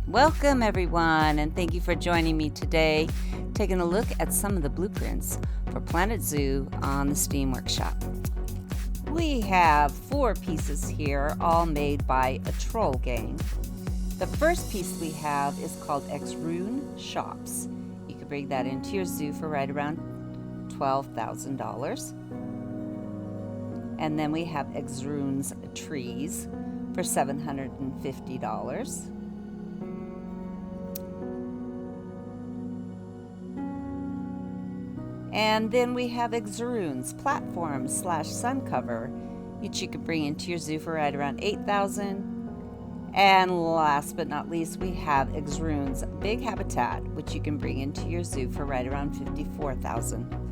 Welcome everyone, and thank you for joining me today, taking a look at some of the blueprints for Planet Zoo on the Steam Workshop. We have 4 pieces here, all made by a troll gang. The first piece we have is called X-Rune Shops. You can bring that into your zoo for right around $12,000. And then we have X-Rune's Trees for $750. And then we have X-Rune's Platform / Sun Cover, which you could bring into your zoo for right around $8,000. And last but not least, we have X-Rune's Big Habitat, which you can bring into your zoo for right around $54,000.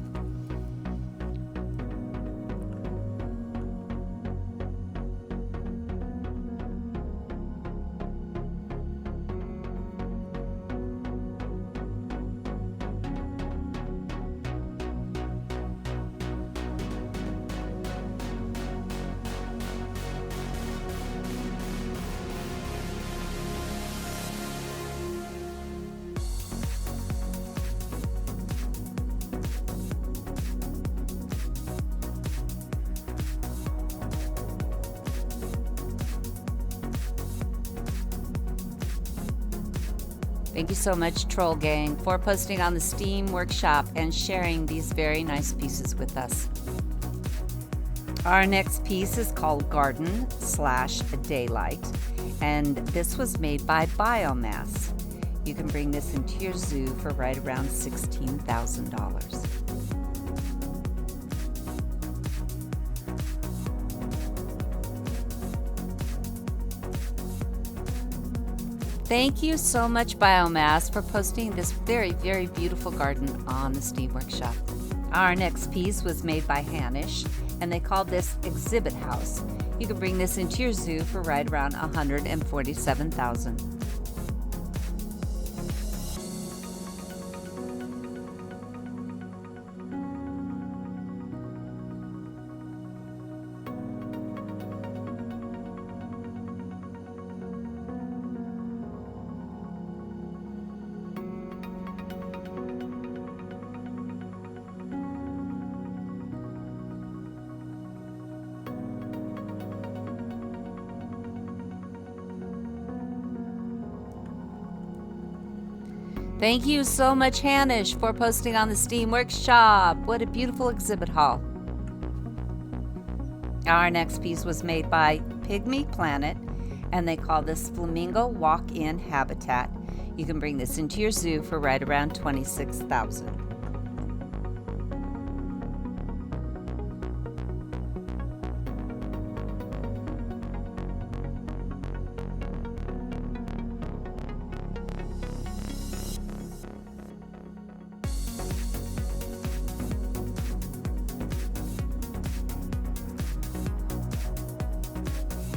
Thank you so much, Troll Gang, for posting on the Steam Workshop and sharing these very nice pieces with us. Our next piece is called Garden / Daylight, and this was made by Biomass. You can bring this into your zoo for right around $16,000. Thank you so much, Biomass, for posting this very, very beautiful garden on the Steam Workshop. Our next piece was made by Hanish, and they called this Exhibit House. You can bring this into your zoo for right around $147,000. Thank you so much, Hanish, for posting on the Steam Workshop. What a beautiful exhibit hall. Our next piece was made by Pygmy Planet, and they call this Flamingo Walk-In Habitat. You can bring this into your zoo for right around $26,000.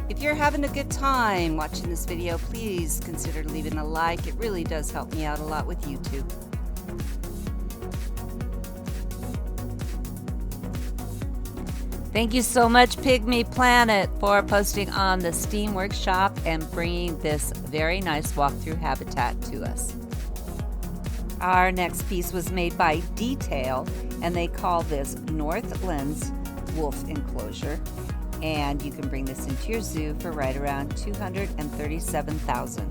If you're having a good time watching this video, please consider leaving a like. It really does help me out a lot with YouTube. Thank you so much, Pygmy Planet, for posting on the Steam Workshop and bringing this very nice walkthrough habitat to us. Our next piece was made by Detail, and they call this Northlands Wolf Enclosure. And you can bring this into your zoo for right around $237,000.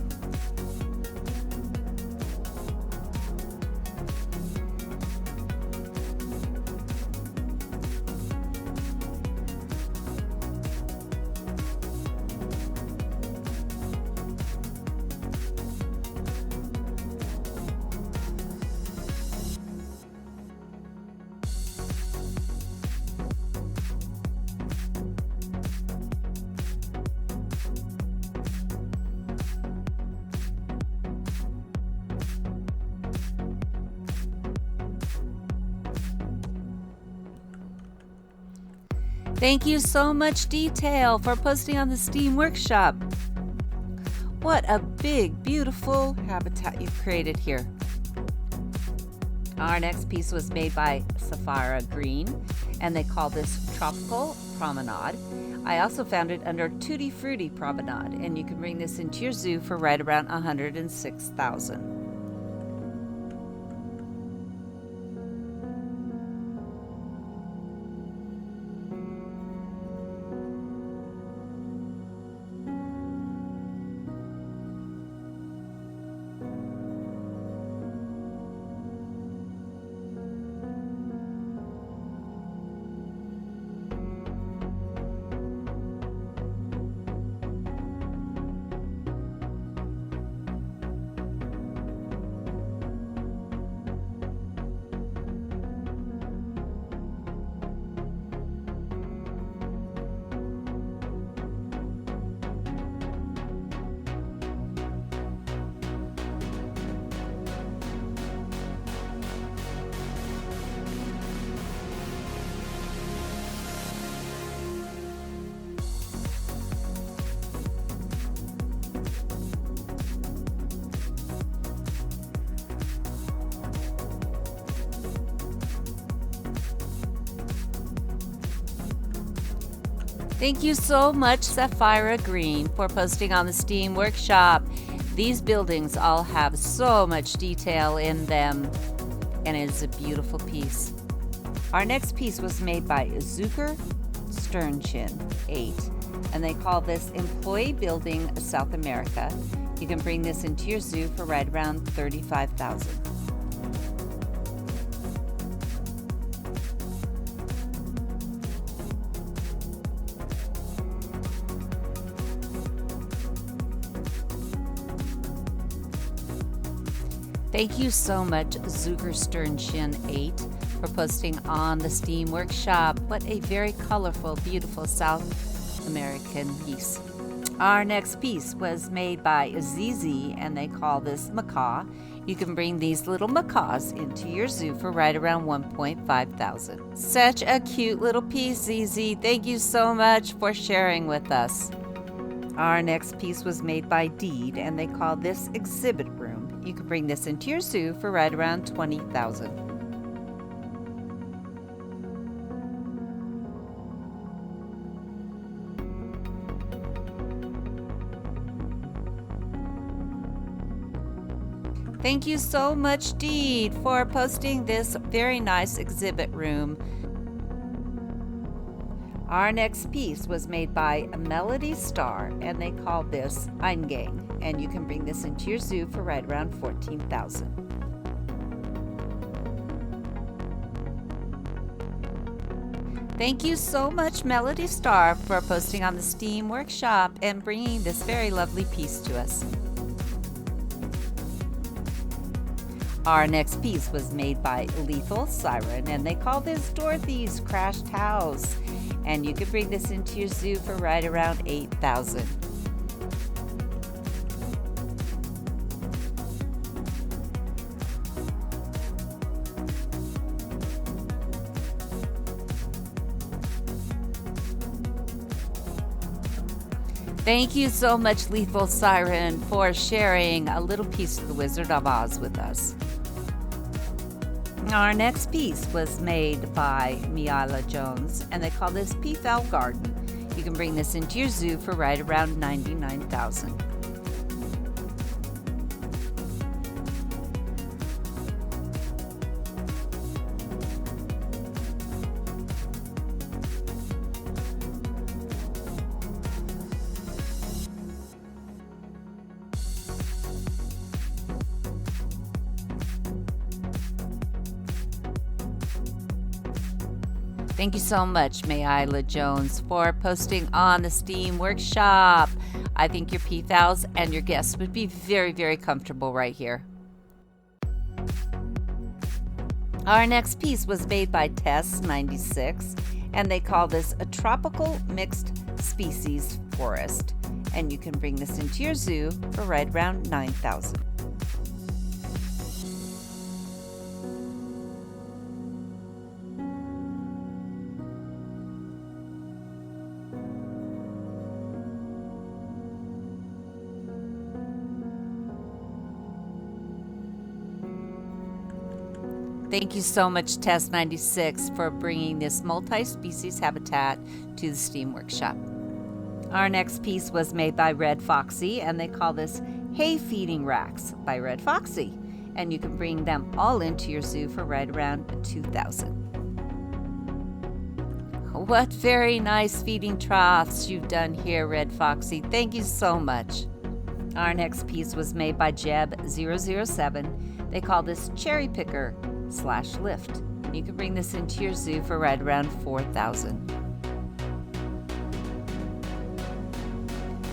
Thank you so much, Detail, for posting on the Steam Workshop. What a big, beautiful habitat you've created here. Our next piece was made by Saphira Green, and they call this Tropical Promenade. I also found it under Tutti Frutti Promenade, and you can bring this into your zoo for right around $106,000. Thank you so much, Saphira Green, for posting on the Steam Workshop. These buildings all have so much detail in them, and it is a beautiful piece. Our next piece was made by Zucker Sternchin 8, and they call this Employee Building South America. You can bring this into your zoo for right around $35,000. Thank you so much, Zucker Sternchin 8, for posting on the Steam Workshop. What a very colorful, beautiful South American piece. Our next piece was made by ZZ, and they call this Macaw. You can bring these little macaws into your zoo for right around $1,500. Such a cute little piece, ZZ. Thank you so much for sharing with us. Our next piece was made by Deed, and they call this Exhibit Room. You can bring this into your zoo for right around $20,000. Thank you so much, Deed, for posting this very nice exhibit room. Our next piece was made by Melody Star, and they call this Eingang, and you can bring this into your zoo for right around $14,000. Thank you so much, Melody Star, for posting on the Steam Workshop and bringing this very lovely piece to us. Our next piece was made by LethalSiren, and they call this Dorothy's Crashed House. And you can bring this into your zoo for right around $8,000. Thank you so much, LethalSiren, for sharing a little piece of the Wizard of Oz with us. Our next piece was made by Maila Jones, and they call this Peafowl Garden. You can bring this into your zoo for right around $99,000. Thank you so much, Maila Jones, for posting on the Steam Workshop. I think your peafowls and your guests would be very, very comfortable right here. Our next piece was made by Tess96, and they call this a tropical mixed species forest. And you can bring this into your zoo for right around $9,000. Thank you so much, Tess96, for bringing this multi-species habitat to the Steam Workshop. Our next piece was made by RedFoxie, and they call this Hay Feeding Racks by RedFoxie. And you can bring them all into your zoo for right around $2,000. What very nice feeding troughs you've done here, RedFoxie. Thank you so much. Our next piece was made by Jeb007. They call this Cherry Picker / Lift. You can bring this into your zoo for right around $4,000.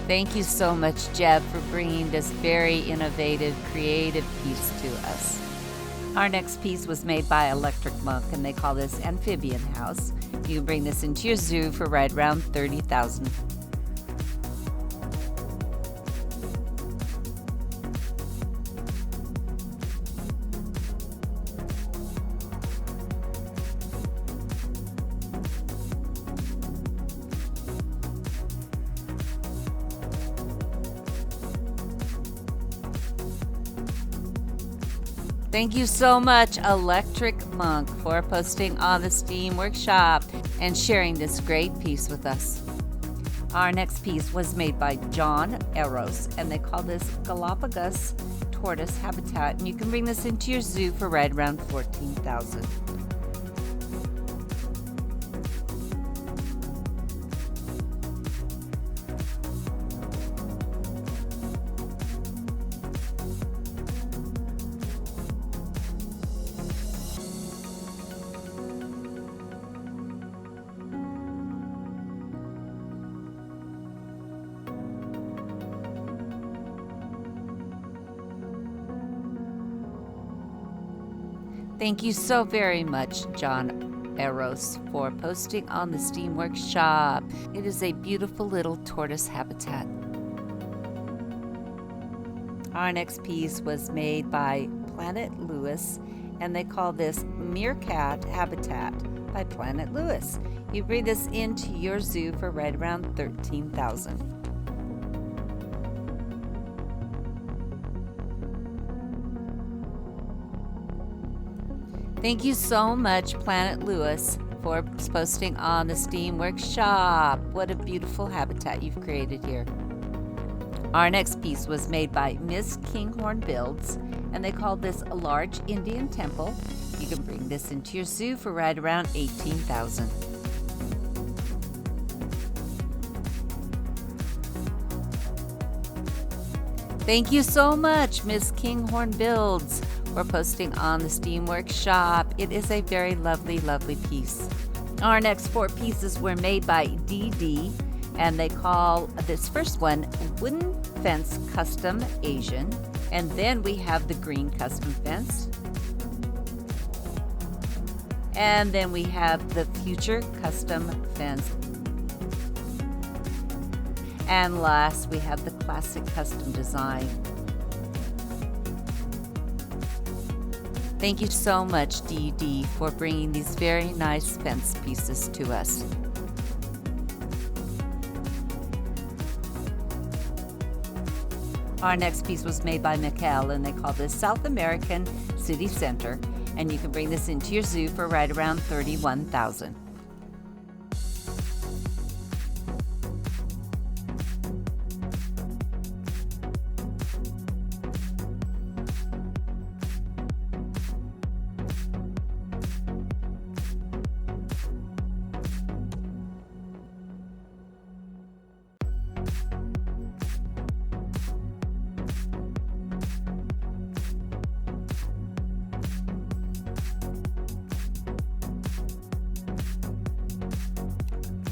Thank you so much, Jeb, for bringing this very innovative, creative piece to us. Our next piece was made by Electric Monk, and they call this Amphibian House. You can bring this into your zoo for right around $30,000. Thank you so much, Electric Monk, for posting on the Steam Workshop and sharing this great piece with us. Our next piece was made by John Eros, and they call this Galapagos Tortoise Habitat, and you can bring this into your zoo for right around $14,000. Thank you so very much, John Eros, for posting on the Steam Workshop. It is a beautiful little tortoise habitat. Our next piece was made by Planet Lewis, and they call this Meerkat Habitat by Planet Lewis. You bring this into your zoo for right around $13,000. Thank you so much, Planet Lewis, for posting on the Steam Workshop. What a beautiful habitat you've created here. Our next piece was made by Miss Kinghorn Builds, and they called this a large Indian temple. You can bring this into your zoo for right around $18,000. Thank you so much, Miss Kinghorn Builds, for posting on the Steam Workshop. It is a very lovely, lovely piece. Our next 4 pieces were made by DD, and they call this first one Wooden Fence Custom Asian. And then we have the green custom fence. And then we have the future custom fence. And last, we have the classic custom design. Thank you so much, DD, for bringing these very nice fence pieces to us. Our next piece was made by Macaw, and they call this South American City Center, and you can bring this into your zoo for right around $31,000.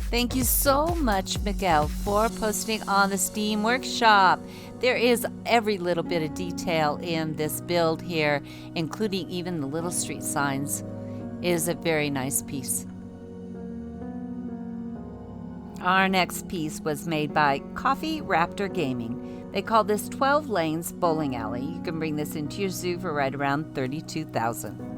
Thank you so much, Miguel, for posting on the Steam Workshop. There is every little bit of detail in this build here, including even the little street signs. It is a very nice piece. Our next piece was made by CoffieRaptorGaming. They call this 12 Lanes Bowling Alley. You can bring this into your zoo for right around $32,000.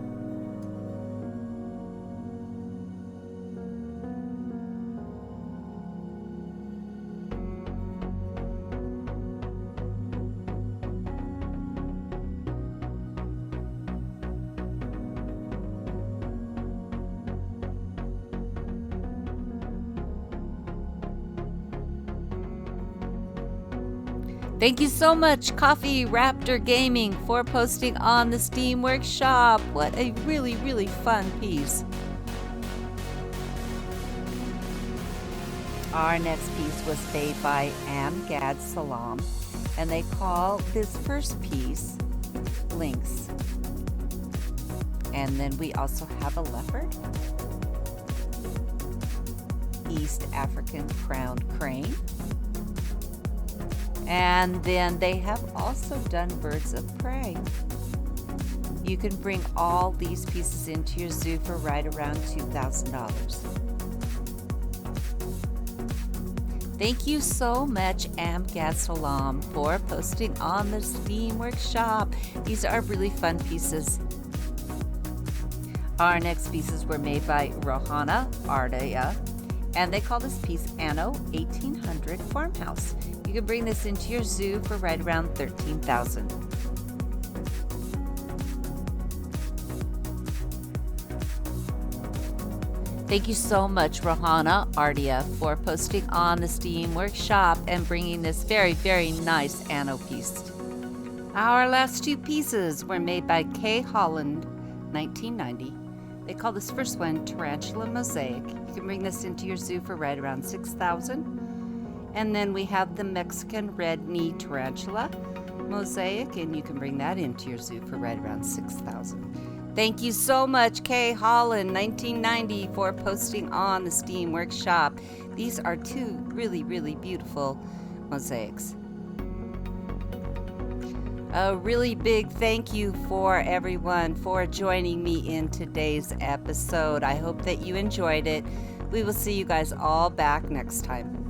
Thank you so much, CoffieRaptorGaming, for posting on the Steam Workshop. What a really, really fun piece. Our next piece was made by amgadsalama, and they call this first piece Lynx. And then we also have a leopard, East African crowned crane, and then they have also done birds of prey. You can bring all these pieces into your zoo for right around $2,000. Thank you so much, amgadsalama, for posting on the Steam Workshop. These are really fun pieces. Our next pieces were made by Ardai, and they call this piece Anno 1800 Farmhouse. You can bring this into your zoo for right around $13,000. Thank you so much, Ardai, for posting on the Steam Workshop and bringing this very, very nice Anno piece. Our last two pieces were made by K. Holland, 1990. They call this first one Tarantula Mosaic. You can bring this into your zoo for right around $6,000. And then we have the Mexican red knee tarantula mosaic, and you can bring that into your zoo for right around $6,000. Thank you so much, K. Holland, 1990, for posting on the Steam Workshop. These are two really, really beautiful mosaics. A really big thank you for everyone for joining me in today's episode. I hope that you enjoyed it. We will see you guys all back next time.